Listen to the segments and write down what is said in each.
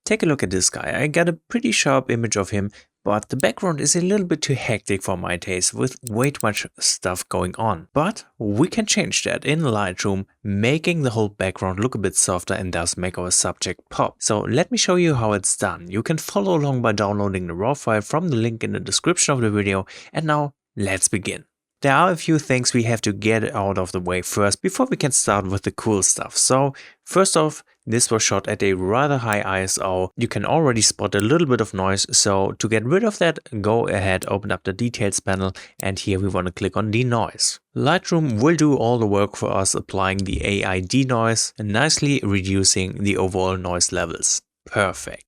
Take a look at this guy. I got a pretty sharp image of him, but the background is a little bit too hectic for my taste with way too much stuff going on. But we can change that in Lightroom, making the whole background look a bit softer and thus make our subject pop. So let me show you how it's done. You can follow along by downloading the raw file from the link in the description of the video. And now let's begin. There are a few things we have to get out of the way first before we can start with the cool stuff. So first off, this was shot at a rather high ISO. You can already spot a little bit of noise. So to get rid of that, go ahead, open up the details panel, and here we want to click on Denoise. Lightroom will do all the work for us, applying the AI denoise and nicely reducing the overall noise levels. Perfect.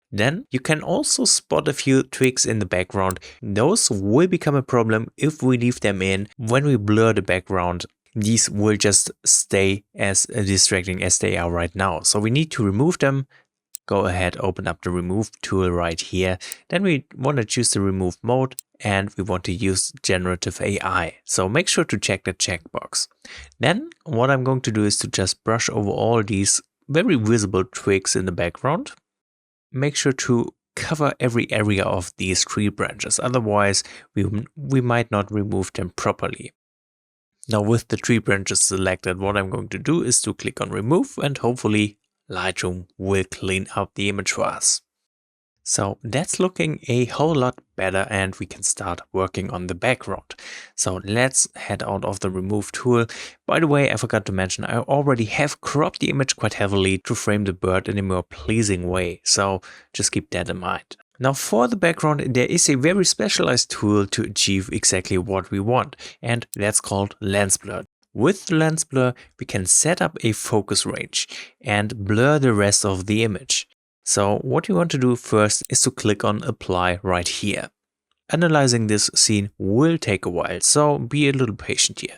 Then you can also spot a few twigs in the background. Those will become a problem if we leave them in. When we blur the background, these will just stay as distracting as they are right now. So we need to remove them. Go ahead, open up the remove tool right here. Then we want to choose the remove mode and we want to use generative AI. So make sure to check the checkbox. Then what I'm going to do is to just brush over all these very visible twigs in the background. Make sure to cover every area of these tree branches, otherwise we might not remove them properly. Now with the tree branches selected, what I'm going to do is to click on remove and hopefully Lightroom will clean up the image for us. So that's looking a whole lot better and we can start working on the background. So let's head out of the remove tool. By the way, I forgot to mention I already have cropped the image quite heavily to frame the bird in a more pleasing way. So just keep that in mind. Now for the background, there is a very specialized tool to achieve exactly what we want, and that's called Lens Blur. With the Lens Blur, we can set up a focus range and blur the rest of the image. So what you want to do first is to click on apply right here. Analyzing this scene will take a while, so be a little patient here.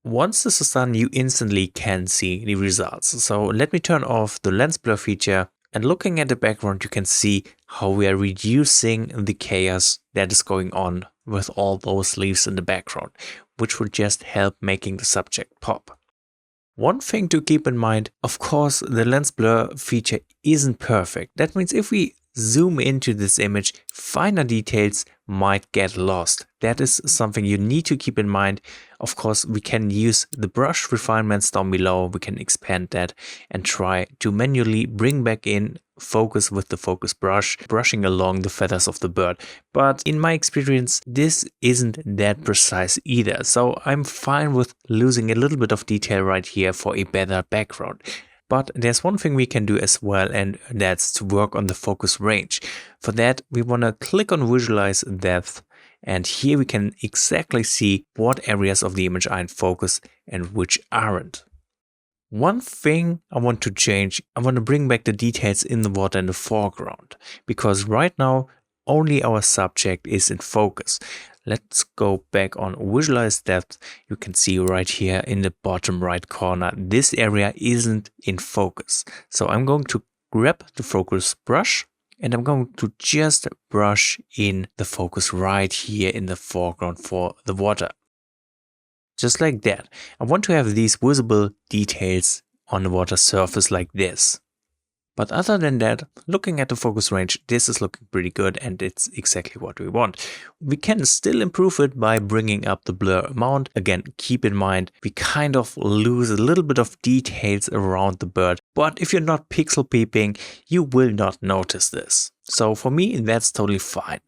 Once this is done, you instantly can see the results. So let me turn off the lens blur feature, and looking at the background you can see how we are reducing the chaos that is going on with all those leaves in the background, which will just help making the subject pop. One thing to keep in mind, of course, the lens blur feature isn't perfect. That means if we zoom into this image, finer details might get lost. That is something you need to keep in mind. Of course, we can use the brush refinements down below. We can expand that and try to manually bring back in focus with the focus brush, brushing along the feathers of the bird. But in my experience, this isn't that precise either. So I'm fine with losing a little bit of detail right here for a better background. But there's one thing we can do as well, and that's to work on the focus range. For that, we want to click on visualize depth, and here we can exactly see what areas of the image are in focus and which aren't. One thing I want to change, I want to bring back the details in the water in the foreground, because right now only our subject is in focus. Let's go back on visualize depth. You can see right here in the bottom right corner, this area isn't in focus. So I'm going to grab the focus brush and I'm going to just brush in the focus right here in the foreground for the water. Just like that. I want to have these visible details on the water surface like this. But other than that, looking at the focus range, this is looking pretty good and it's exactly what we want. We can still improve it by bringing up the blur amount. Again, keep in mind, we kind of lose a little bit of details around the bird. But if you're not pixel peeping, you will not notice this. So for me, that's totally fine.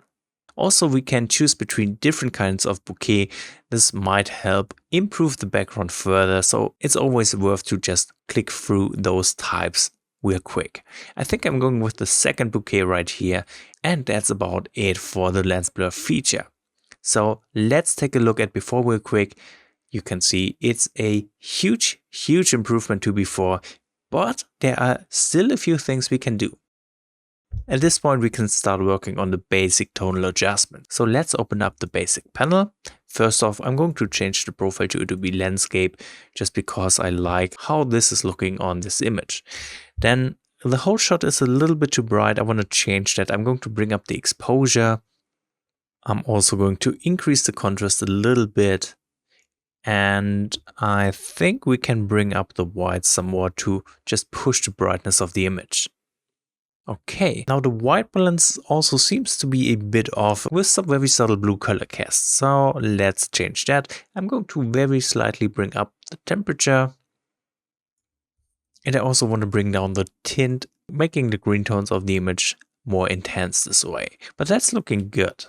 Also, we can choose between different kinds of bouquet. This might help improve the background further. So it's always worth to just click through those types real quick. I think I'm going with the second bouquet right here, and that's about it for the lens blur feature. So let's take a look at before real quick. You can see it's a huge improvement to before, but there are still a few things we can do. At this point, we can start working on the basic tonal adjustment. So let's open up the basic panel. First off, I'm going to change the profile to Adobe Landscape just because I like how this is looking on this image. Then the whole shot is a little bit too bright. I want to change that. I'm going to bring up the exposure. I'm also going to increase the contrast a little bit. And I think we can bring up the white some more to just push the brightness of the image. Okay, now the white balance also seems to be a bit off with some very subtle blue color cast. So let's change that. I'm going to very slightly bring up the temperature. And I also want to bring down the tint, making the green tones of the image more intense this way. But that's looking good.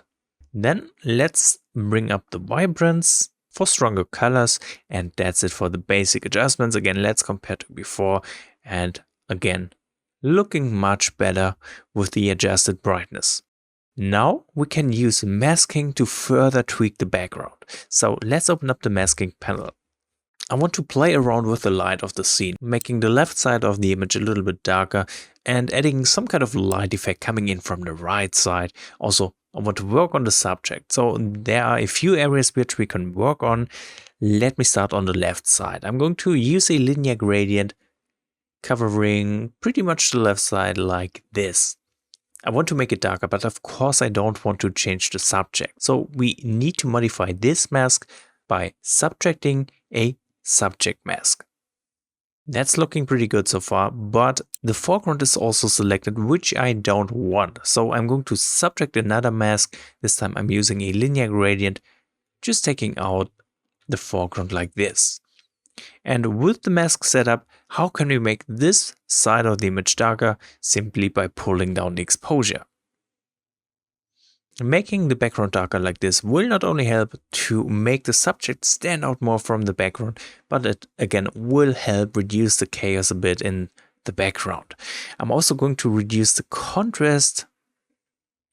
Then let's bring up the vibrance for stronger colors. And that's it for the basic adjustments. Again, let's compare to before. And again, looking much better with the adjusted brightness. Now we can use masking to further tweak the background. So let's open up the masking panel. I want to play around with the light of the scene, making the left side of the image a little bit darker and adding some kind of light effect coming in from the right side. Also, I want to work on the subject. So there are a few areas which we can work on. Let me start on the left side. I'm going to use a linear gradient covering pretty much the left side like this. I want to make it darker, but of course I don't want to change the subject. So we need to modify this mask by subtracting a subject mask. That's looking pretty good so far, but the foreground is also selected, which I don't want. So I'm going to subtract another mask. This time I'm using a linear gradient, just taking out the foreground like this. And with the mask setup, how can we make this side of the image darker? Simply by pulling down the exposure. Making the background darker like this will not only help to make the subject stand out more from the background, but it again will help reduce the chaos a bit in the background. I'm also going to reduce the contrast,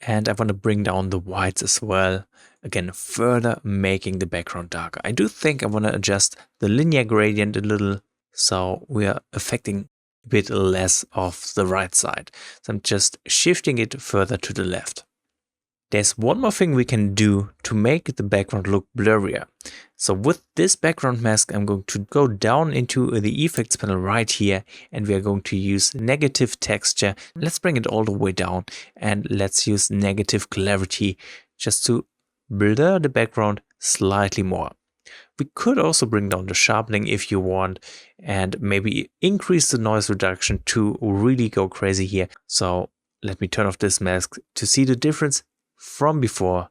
and I want to bring down the whites as well. Again, further making the background darker. I do think I want to adjust the linear gradient a little, so we are affecting a bit less of the right side. So I'm just shifting it further to the left. There's one more thing we can do to make the background look blurrier. So with this background mask, I'm going to go down into the effects panel right here, and we are going to use negative texture. Let's bring it all the way down, and let's use negative clarity just to blur the background slightly more. We could also bring down the sharpening if you want, and maybe increase the noise reduction to really go crazy here. So let me turn off this mask to see the difference from before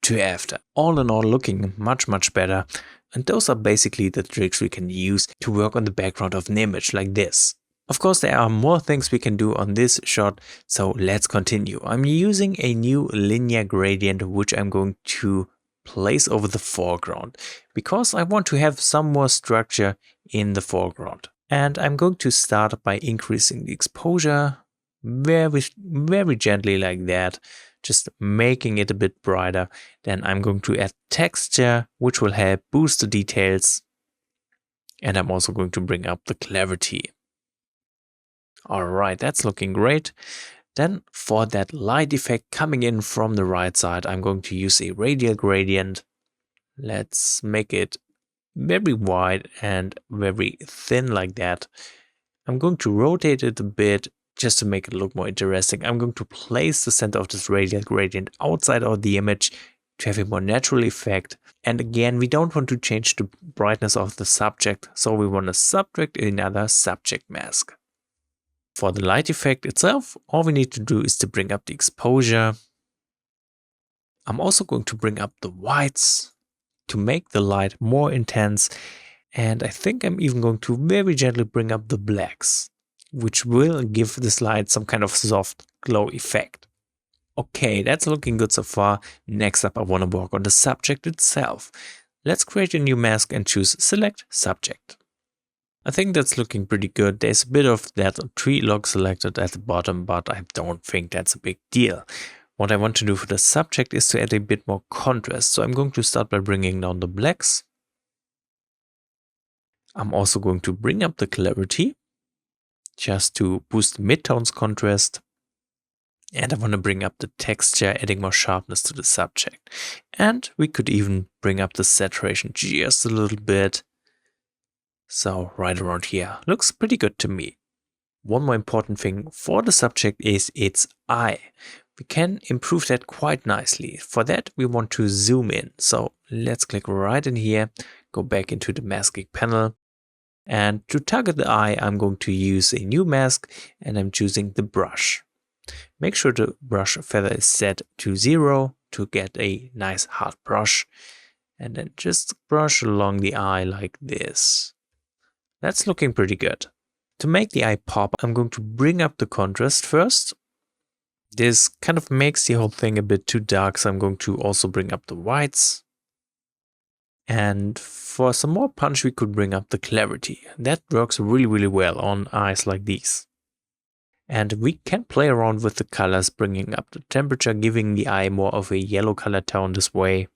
to after. All in all, looking much better. And those are basically the tricks we can use to work on the background of an image like this. Of course, there are more things we can do on this shot, so let's continue. I'm using a new linear gradient, which I'm going to place over the foreground, because I want to have some more structure in the foreground. And I'm going to start by increasing the exposure very gently like that, just making it a bit brighter. Then I'm going to add texture, which will help boost the details. And I'm also going to bring up the clarity. Alright, that's looking great. Then for that light effect coming in from the right side, I'm going to use a radial gradient. Let's make it very wide and very thin like that. I'm going to rotate it a bit just to make it look more interesting. I'm going to place the center of this radial gradient outside of the image to have a more natural effect. And again, we don't want to change the brightness of the subject, so we want to subtract another subject mask. For the light effect itself, all we need to do is to bring up the exposure. I'm also going to bring up the whites to make the light more intense. And I think I'm even going to very gently bring up the blacks, which will give this light some kind of soft glow effect. Okay, that's looking good so far. Next up, I want to work on the subject itself. Let's create a new mask and choose Select Subject. I think that's looking pretty good. There's a bit of that tree log selected at the bottom, but I don't think that's a big deal. What I want to do for the subject is to add a bit more contrast. So I'm going to start by bringing down the blacks. I'm also going to bring up the clarity, just to boost the midtones contrast. And I want to bring up the texture, adding more sharpness to the subject. And we could even bring up the saturation just a little bit. So right around here, looks pretty good to me. One more important thing for the subject is its eye. We can improve that quite nicely. For that, we want to zoom in. So let's click right in here, go back into the masking panel. And to target the eye, I'm going to use a new mask, and I'm choosing the brush. Make sure the brush feather is set to 0 to get a nice hard brush. And then just brush along the eye like this. That's looking pretty good. To make the eye pop, I'm going to bring up the contrast first. This kind of makes the whole thing a bit too dark, so I'm going to also bring up the whites. And for some more punch, we could bring up the clarity. That works really well on eyes like these. And we can play around with the colors, bringing up the temperature, giving the eye more of a yellow color tone this way.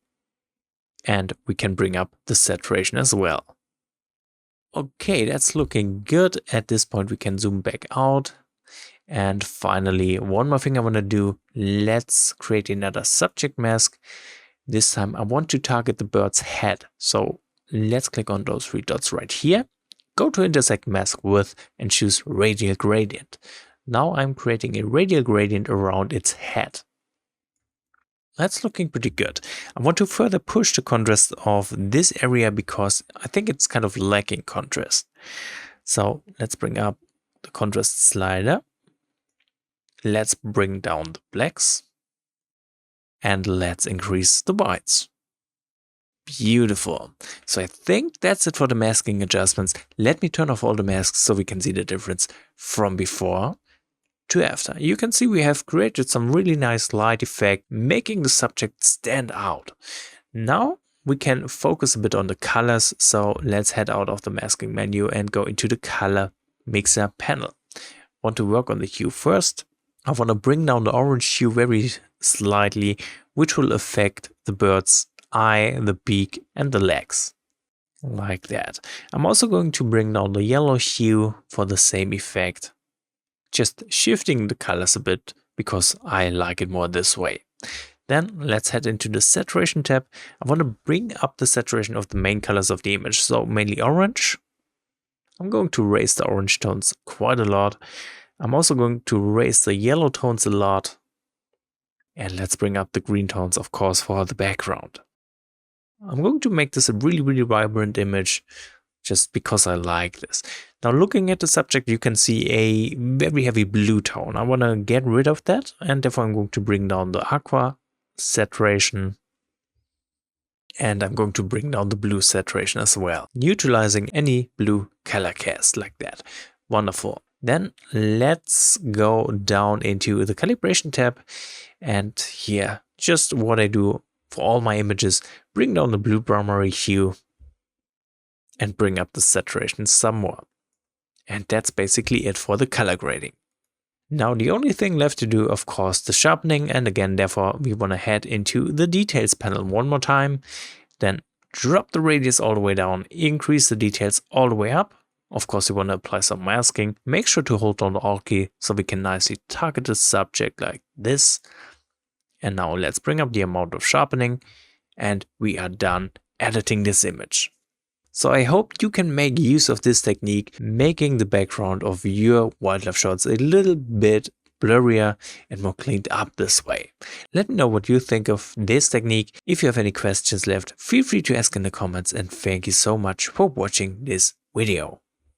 And we can bring up the saturation as well. Okay, that's looking good. At this point, we can zoom back out. And finally, one more thing I want to do. Let's create another subject mask. This time I want to target the bird's head. So let's click on those 3 dots right here. Go to intersect mask with and choose radial gradient. Now I'm creating a radial gradient around its head. That's looking pretty good. I want to further push the contrast of this area because I think it's kind of lacking contrast. So let's bring up the contrast slider. Let's bring down the blacks. And let's increase the whites. Beautiful. So I think that's it for the masking adjustments. Let me turn off all the masks so we can see the difference from before to after. You can see we have created some really nice light effect, making the subject stand out. Now we can focus a bit on the colors. So let's head out of the masking menu and go into the color mixer panel. Want to work on the hue first. I want to bring down the orange hue very slightly, which will affect the bird's eye, the beak, and the legs. Like that. I'm also going to bring down the yellow hue for the same effect. Just shifting the colors a bit because I like it more this way. Then let's head into the saturation tab. I want to bring up the saturation of the main colors of the image, so mainly orange. I'm going to raise the orange tones quite a lot. I'm also going to raise the yellow tones a lot. And let's bring up the green tones, of course, for the background. I'm going to make this a really vibrant image just because I like this. Now looking at the subject, you can see a very heavy blue tone. I want to get rid of that, and therefore I'm going to bring down the aqua saturation. And I'm going to bring down the blue saturation as well, neutralizing any blue color cast like that. Wonderful. Then let's go down into the calibration tab, and here, just what I do for all my images, bring down the blue primary hue and bring up the saturation some more. And that's basically it for the color grading. Now the only thing left to do, of course, the sharpening, and again, therefore, we want to head into the details panel one more time, then drop the radius all the way down, increase the details all the way up. Of course, you want to apply some masking. Make sure to hold down the Alt key so we can nicely target the subject like this. And now let's bring up the amount of sharpening, and we are done editing this image. So I hope you can make use of this technique, making the background of your wildlife shots a little bit blurrier and more cleaned up this way. Let me know what you think of this technique. If you have any questions left, feel free to ask in the comments, and thank you so much for watching this video.